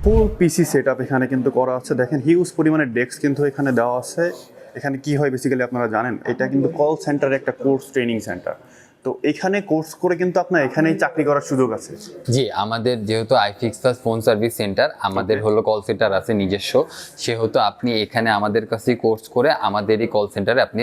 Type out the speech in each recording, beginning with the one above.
ফুল পিসি setup এখানে কিন্তু করা আছে। দেখেন হিউজ পরিমাণে ডেস্ক কিন্তু এখানে দেওয়া আছে। এখানে কি হয় বেসিক্যালি আপনারা জানেন, এটা কিন্তু কল সেন্টারের একটা কোর্স ট্রেনিং সেন্টার। তো এখানে কোর্স করে কিন্তু আপনার এখানেই চাকরি করার সুযোগ আছে। জি, আমাদের যেহেতু আইফিক্সাস ফোন সার্ভিস সেন্টার, আমাদের হলো কল সেন্টার আছে নিজস্ব, সেহেতু আপনি এখানে আমাদের কাছেই কোর্স করে আমাদেরই কল সেন্টারে আপনি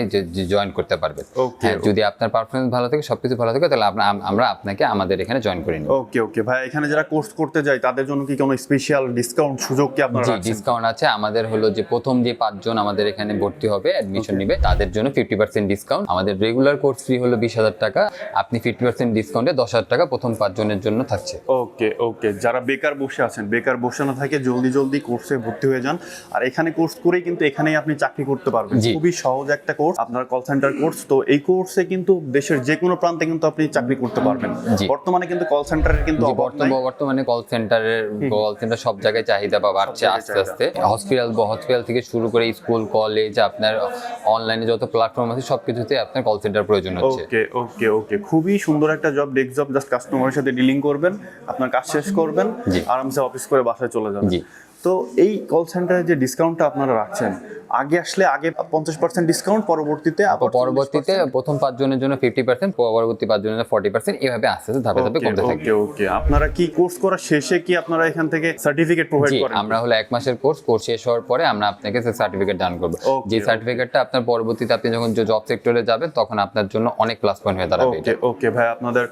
জয়েন করতে পারবেন। হ্যাঁ, যদি আপনার পারফরমেন্স ভালো থাকে, সবকিছু ভালো থাকে, তাহলে আমরা আপনাকে আমাদের এখানে জয়েন করে নিব। ওকে ওকে ভাই, এখানে যারা কোর্স করতে যায় তাদের জন্য কি কোনো স্পেশাল ডিসকাউন্ট সুযোগ কি আপনারা জি, রাখছেন? ডিসকাউন্ট আছে। আমাদের হলো যে প্রথম যে 5 জন আমাদের এখানে ভর্তি হবে, অ্যাডমিশন নেবে, তাদের জন্য 50% ডিসকাউন্ট। আমাদের রেগুলার কোর্স ফি হলো 20,000 টাকা, আপনি 50% ডিসকাউন্টে 10,000 টাকা প্রথম 5 জনের জন্য থাকছে। ওকে ওকে, যারা বেকার বসে আছেন, বেকার বসে না থাকে জলদি জলদি কোর্সে ভর্তি হয়ে যান। আর এখানে কোর্স করেই কিন্তু এখানেই আপনি চাকরি করতে পারবেন। জি। খুবই সহজ একটা কোর্স, আপনার কল সেন্টার কোর্স। তো এই কোর্সে কিন্তু দেশের যে কোনো প্রান্তে কিন্তু আপনি চাকরি করতে পারবেন। জি। বর্তমানে কিন্তু কল সেন্টারের কিন্তু জি, অভাব নাই। বর্তমানে কল সেন্টার সব জায়গায় চাহিদা বা বাড়ছে জায়গায় আস্তে চাহিদা। আস্তে। হসপিটাল থেকে শুরু করে স্কুল, কলেজ, আপনার অনলাইনে যত প্ল্যাটফর্ম আছে সবকিছুতে আপনার কল সেন্টার প্রয়োজন হচ্ছে। ওকে ওকে ওকে, খুবই সুন্দর একটা জব, ডেস্ক জব। জাস্ট কাস্টমারের সাথে ডিলিং করবেন, আপনার কাজ শেষ করবেন, জি। আরামসে অফিস করে বাসায় চলে যাবেন। জি। তো এই কল সেন্টারে যে ডিসকাউন্টটা আপনারা রাখছেন, আগে আসলে আগে 50% ডিসকাউন্ট, পরবর্তীতে আবার পরবর্তীতে 40%? প্রথম 5 জনের জন্য 50%, পরবর্তী 5 জনের জন্য 40%, এভাবে আস্তে আস্তে ধাপে ধাপে কমতে থাকবে। ওকে ওকে, আপনারা কি কোর্স করার শেষে কি আপনারা এখান থেকে সার্টিফিকেট প্রোভাইড জি, করেন? আমরা হলো 1 মাসের কোর্স শেষ হওয়ার পরে আমরা আপনাকে সার্টিফিকেট দান করব। Okay, যে okay. সার্টিফিকেটটা আপনার পরবর্তীতে আপনি যখন জব সেক্টরে যাবেন তখন আপনার জন্য অনেক প্লাস পয়েন্ট হয়ে দাঁড়াবে ওকে এটা। ওকে ভাই, আপনাদের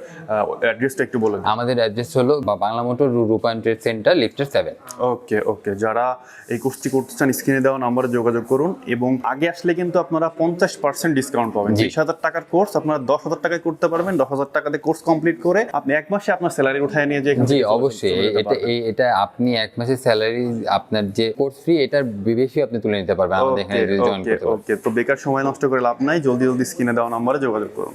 অ্যাড্রেসটা একটু বলে দিন। আমাদের অ্যাড্রেস হলো বাংলা মোটর রূপায়ণ ট্রেড সেন্টার, লিফটের 7। ওকে ওকে, যারা এই কোর্সটি করতে চান স্ক্রিনে দেওয়া নাম্বারে যোগাযোগ করুন। এবং আগে আসলে কিন্তু আপনারা 50% ডিসকাউন্ট পাবেন। জি। 20,000 টাকার কোর্স আপনারা 10,000 টাকায় করতে পারবেন। 10,000 টাকাতে কোর্স কমপ্লিট করে আপনি 1 মাসে আপনার স্যালারি উঠায় নিয়ে যে এখান জি, থেকে অবশ্যই চলে যেতে পারবেন। এটা আপনি 1 মাসের স্যালারি, আপনার যে কোর্স ফি, এটার বেশি আপনি তুলে নিতে পারবেন আমাদের এখানে যদি জয়েন ওকে করতে পারেন। ওকে, তো বেকার সময় নষ্ট করে লাভ নাই, জলদি জলদি স্ক্রিনে দেওয়া নাম্বারে যোগাযোগ করুন।